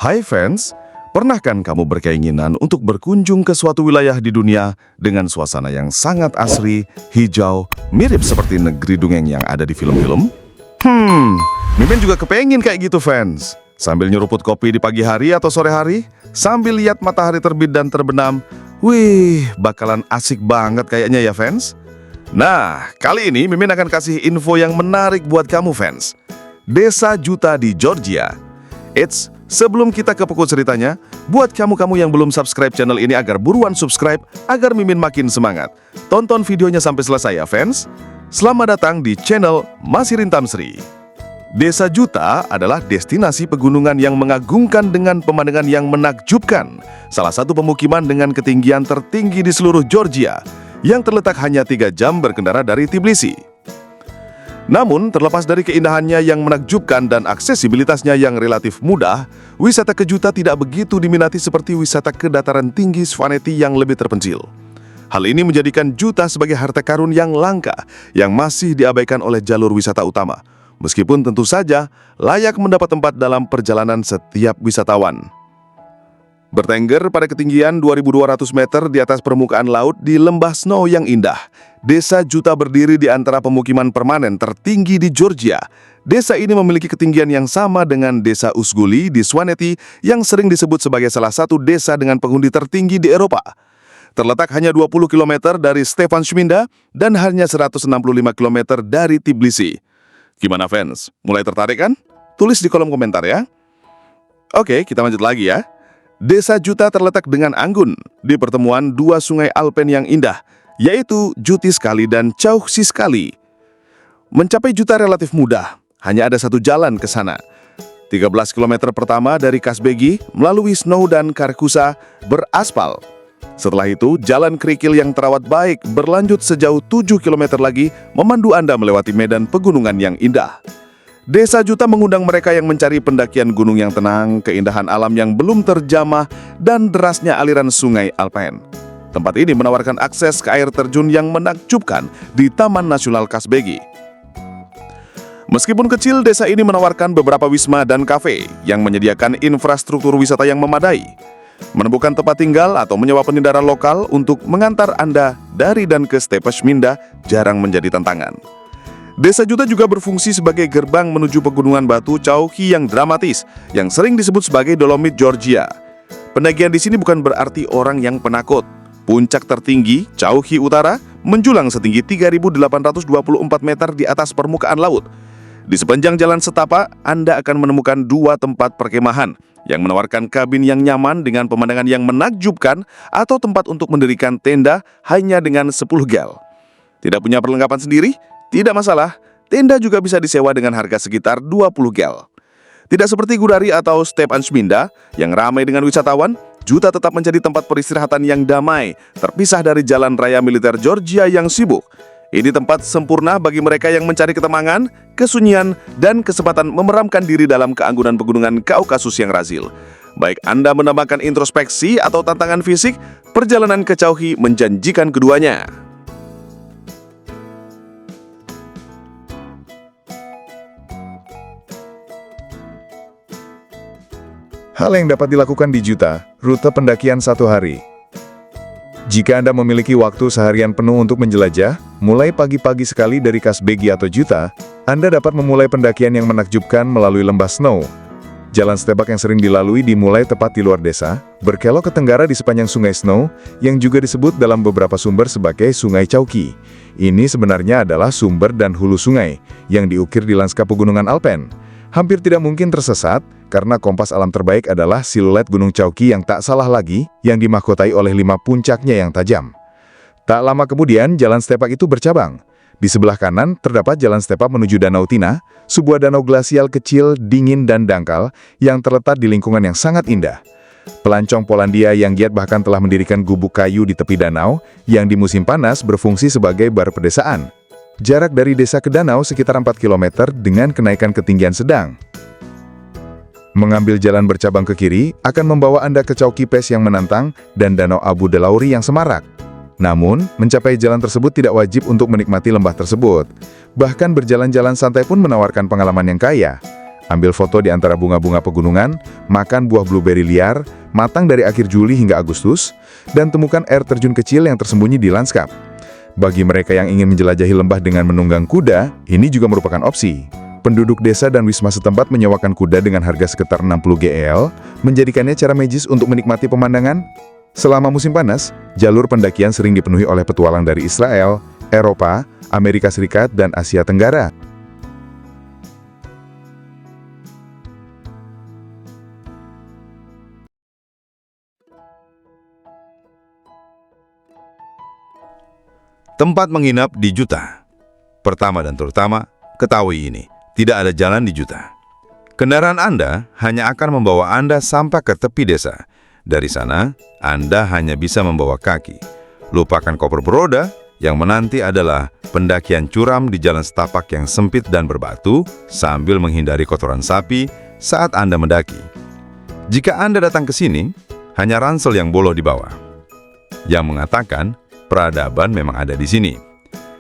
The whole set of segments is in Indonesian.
Hai fans, pernah kan kamu berkeinginan untuk berkunjung ke suatu wilayah di dunia dengan suasana yang sangat asri, hijau, mirip seperti negeri dongeng yang ada di film-film? Mimin juga kepengin kayak gitu fans. Sambil nyeruput kopi di pagi hari atau sore hari, sambil lihat matahari terbit dan terbenam, wih, bakalan asik banget kayaknya ya fans. Nah, kali ini Mimin akan kasih info yang menarik buat kamu fans. Desa Juta di Georgia. Eits, sebelum kita ke pokok ceritanya, buat kamu-kamu yang belum subscribe channel ini agar buruan subscribe, agar Mimin makin semangat. Tonton videonya sampai selesai ya fans. Selamat datang di channel Masirin Tamsri. Desa Juta adalah destinasi pegunungan yang mengagumkan dengan pemandangan yang menakjubkan. Salah satu pemukiman dengan ketinggian tertinggi di seluruh Georgia, yang terletak hanya 3 jam berkendara dari Tbilisi. Namun, terlepas dari keindahannya yang menakjubkan dan aksesibilitasnya yang relatif mudah, wisata ke Juta tidak begitu diminati seperti wisata ke dataran tinggi Svaneti yang lebih terpencil. Hal ini menjadikan Juta sebagai harta karun yang langka, yang masih diabaikan oleh jalur wisata utama. Meskipun tentu saja layak mendapat tempat dalam perjalanan setiap wisatawan. Bertengger pada ketinggian 2.200 meter di atas permukaan laut di lembah snow yang indah, Desa Juta berdiri di antara pemukiman permanen tertinggi di Georgia. Desa ini memiliki ketinggian yang sama dengan Desa Usguli di Svaneti yang sering disebut sebagai salah satu desa dengan penghuni tertinggi di Eropa. Terletak hanya 20 km dari Stefan Šminda dan hanya 165 km dari Tbilisi. Gimana fans? Mulai tertarik kan? Tulis di kolom komentar ya. Oke, kita lanjut lagi ya. Desa Juta terletak dengan anggun di pertemuan dua sungai Alpen yang indah, yaitu Jutiskali dan Caucsiskali. Mencapai Juta relatif mudah, hanya ada satu jalan ke sana. 13 km pertama dari Kasbegi melalui Snow dan Karkusa beraspal. Setelah itu, jalan kerikil yang terawat baik berlanjut sejauh 7 km lagi memandu Anda melewati medan pegunungan yang indah. Desa Juta mengundang mereka yang mencari pendakian gunung yang tenang, keindahan alam yang belum terjamah, dan derasnya aliran sungai Alpen. Tempat ini menawarkan akses ke air terjun yang menakjubkan di Taman Nasional Kasbegi. Meskipun kecil, desa ini menawarkan beberapa wisma dan kafe yang menyediakan infrastruktur wisata yang memadai. Menemukan tempat tinggal atau menyewa pengendara lokal untuk mengantar Anda dari dan ke Stepa Šminda jarang menjadi tantangan. Desa Juta juga berfungsi sebagai gerbang menuju pegunungan batu Cauchy yang dramatis, yang sering disebut sebagai Dolomit Georgia. Pendakian di sini bukan berarti orang yang penakut. Puncak tertinggi, Cauchy Utara, menjulang setinggi 3.824 meter di atas permukaan laut. Di sepanjang jalan setapak, Anda akan menemukan 2 tempat perkemahan yang menawarkan kabin yang nyaman dengan pemandangan yang menakjubkan atau tempat untuk mendirikan tenda hanya dengan 10 gel. Tidak punya perlengkapan sendiri? Tidak masalah, tenda juga bisa disewa dengan harga sekitar 20 gel. Tidak seperti Gudari atau Stefan Šminda yang ramai dengan wisatawan, Juta tetap menjadi tempat peristirahatan yang damai, terpisah dari jalan raya militer Georgia yang sibuk. Ini tempat sempurna bagi mereka yang mencari ketenangan, kesunyian, dan kesempatan memeramkan diri dalam keanggunan pegunungan Kaukasus yang razil. Baik Anda menambahkan introspeksi atau tantangan fisik, perjalanan ke Cauchy menjanjikan keduanya. Hal yang dapat dilakukan di Juta, rute pendakian 1 hari. Jika Anda memiliki waktu seharian penuh untuk menjelajah, mulai pagi-pagi sekali dari Kasbegi atau Juta, Anda dapat memulai pendakian yang menakjubkan melalui lembah snow. Jalan setapak yang sering dilalui dimulai tepat di luar desa, berkelok ke tenggara di sepanjang sungai Snow, yang juga disebut dalam beberapa sumber sebagai Sungai Cauchy. Ini sebenarnya adalah sumber dan hulu sungai, yang diukir di lanskap pegunungan Alpen. Hampir tidak mungkin tersesat, karena kompas alam terbaik adalah siluet Gunung Cauchy yang tak salah lagi, yang dimahkotai oleh 5 puncaknya yang tajam. Tak lama kemudian, jalan setapak itu bercabang. Di sebelah kanan, terdapat jalan setapak menuju Danau Tina, sebuah danau glasial kecil, dingin, dan dangkal, yang terletak di lingkungan yang sangat indah. Pelancong Polandia yang giat bahkan telah mendirikan gubuk kayu di tepi danau, yang di musim panas berfungsi sebagai bar pedesaan. Jarak dari desa ke danau sekitar 4 km dengan kenaikan ketinggian sedang. Mengambil jalan bercabang ke kiri akan membawa Anda ke Cauchy Pass yang menantang dan Danau Abu Delauri yang semarak. Namun, mencapai jalan tersebut tidak wajib untuk menikmati lembah tersebut. Bahkan berjalan-jalan santai pun menawarkan pengalaman yang kaya. Ambil foto di antara bunga-bunga pegunungan, makan buah blueberry liar, matang dari akhir Juli hingga Agustus, dan temukan air terjun kecil yang tersembunyi di lanskap. Bagi mereka yang ingin menjelajahi lembah dengan menunggang kuda, ini juga merupakan opsi. Penduduk desa dan wisma setempat menyewakan kuda dengan harga sekitar 60 GEL, menjadikannya cara magis untuk menikmati pemandangan. Selama musim panas, jalur pendakian sering dipenuhi oleh petualang dari Israel, Eropa, Amerika Serikat, dan Asia Tenggara. Tempat menginap di Juta. Pertama dan terutama, ketahui ini, tidak ada jalan di Juta. Kendaraan Anda hanya akan membawa Anda sampai ke tepi desa. Dari sana, Anda hanya bisa membawa kaki. Lupakan koper beroda, yang menanti adalah pendakian curam di jalan setapak yang sempit dan berbatu sambil menghindari kotoran sapi saat Anda mendaki. Jika Anda datang ke sini, hanya ransel yang bolong di bawah. Yang mengatakan, peradaban memang ada di sini.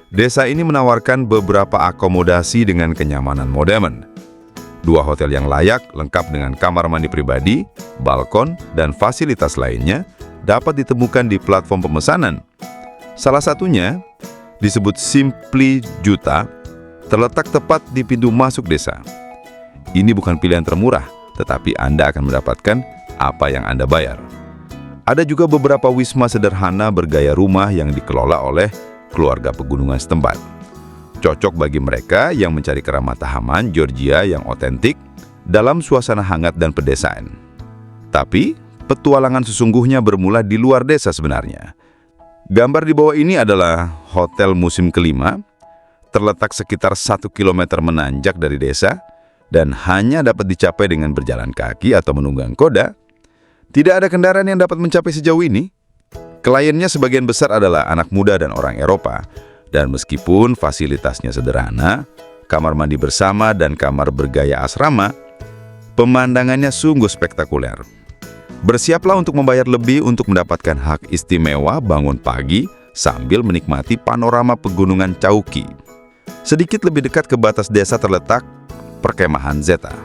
Desa ini menawarkan beberapa akomodasi dengan kenyamanan modern. 2 hotel yang layak, lengkap dengan kamar mandi pribadi, balkon, dan fasilitas lainnya dapat ditemukan di platform pemesanan. Salah satunya disebut Simply Juta, terletak tepat di pintu masuk desa. Ini bukan pilihan termurah, tetapi Anda akan mendapatkan apa yang Anda bayar. Ada juga beberapa wisma sederhana bergaya rumah yang dikelola oleh keluarga pegunungan setempat. Cocok bagi mereka yang mencari keramatahaman Georgia yang otentik dalam suasana hangat dan pedesaan. Tapi, petualangan sesungguhnya bermula di luar desa sebenarnya. Gambar di bawah ini adalah hotel musim kelima, terletak sekitar 1 km menanjak dari desa, dan hanya dapat dicapai dengan berjalan kaki atau menunggang kuda. Tidak ada kendaraan yang dapat mencapai sejauh ini. Kliennya sebagian besar adalah anak muda dan orang Eropa. Dan meskipun fasilitasnya sederhana, kamar mandi bersama dan kamar bergaya asrama, pemandangannya sungguh spektakuler. Bersiaplah untuk membayar lebih untuk mendapatkan hak istimewa bangun pagi sambil menikmati panorama pegunungan Chauki. Sedikit lebih dekat ke batas desa terletak perkemahan Zeta.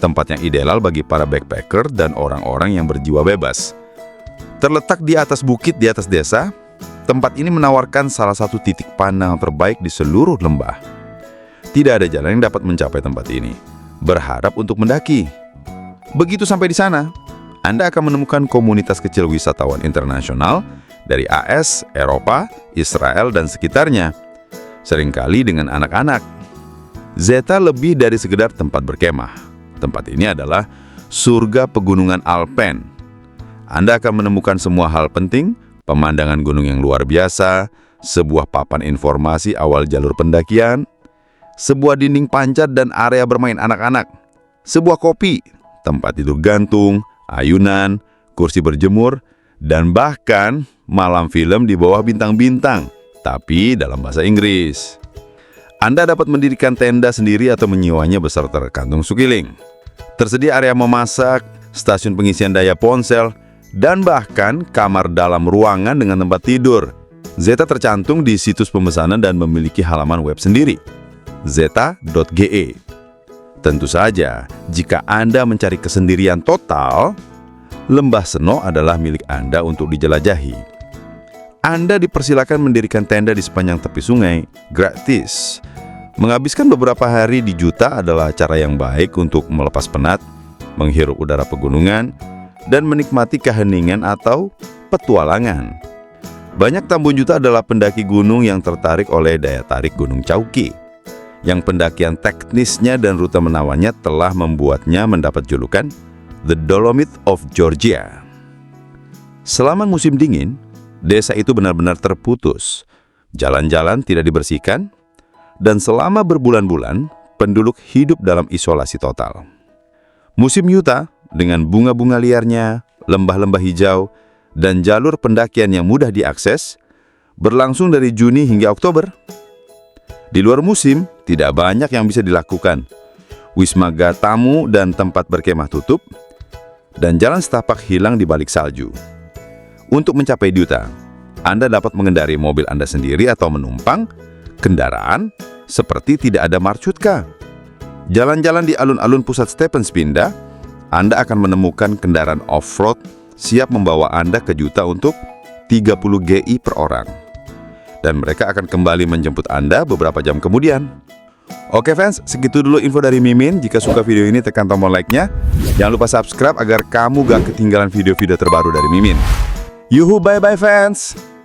Tempat yang ideal bagi para backpacker dan orang-orang yang berjiwa bebas. Terletak di atas bukit di atas desa, tempat ini menawarkan salah satu titik pandang terbaik di seluruh lembah. Tidak ada jalan yang dapat mencapai tempat ini. Berharap untuk mendaki. Begitu sampai di sana, Anda akan menemukan komunitas kecil wisatawan internasional dari AS, Eropa, Israel, dan sekitarnya. Seringkali dengan anak-anak. Zeta lebih dari sekedar tempat berkemah. Tempat ini adalah surga pegunungan Alpen. Anda akan menemukan semua hal penting, pemandangan gunung yang luar biasa, sebuah papan informasi awal jalur pendakian, sebuah dinding pancat dan area bermain anak-anak, sebuah kopi, tempat tidur gantung, ayunan, kursi berjemur, dan bahkan malam film di bawah bintang-bintang, tapi dalam bahasa Inggris. Anda dapat mendirikan tenda sendiri atau menyewanya beserta kantung sukiling. Tersedia area memasak, stasiun pengisian daya ponsel, dan bahkan kamar dalam ruangan dengan tempat tidur. Zeta tercantung di situs pemesanan dan memiliki halaman web sendiri, zeta.ge. Tentu saja, jika Anda mencari kesendirian total, Lembah Seno adalah milik Anda untuk dijelajahi. Anda dipersilakan mendirikan tenda di sepanjang tepi sungai, gratis. Menghabiskan beberapa hari di Juta adalah cara yang baik untuk melepas penat, menghirup udara pegunungan, dan menikmati keheningan atau petualangan. Banyak Tambun Juta adalah pendaki gunung yang tertarik oleh daya tarik Gunung Chauki, yang pendakian teknisnya dan rute menawannya telah membuatnya mendapat julukan The Dolomite of Georgia. Selama musim dingin, desa itu benar-benar terputus. Jalan-jalan tidak dibersihkan, dan selama berbulan-bulan, penduduk hidup dalam isolasi total. Musim Yuta, dengan bunga-bunga liarnya, lembah-lembah hijau, dan jalur pendakian yang mudah diakses, berlangsung dari Juni hingga Oktober. Di luar musim, tidak banyak yang bisa dilakukan. Wisma tamu dan tempat berkemah tutup, dan jalan setapak hilang di balik salju. Untuk mencapai Juta, Anda dapat mengendarai mobil Anda sendiri atau menumpang kendaraan seperti tidak ada marchutka. Jalan-jalan di alun-alun pusat Stephenspinda, Anda akan menemukan kendaraan off-road siap membawa Anda ke Juta untuk 30 GI per orang. Dan mereka akan kembali menjemput Anda beberapa jam kemudian. Oke fans, segitu dulu info dari Mimin. Jika suka video ini, tekan tombol like-nya. Jangan lupa subscribe agar kamu gak ketinggalan video-video terbaru dari Mimin. Yuhu, bye-bye fans!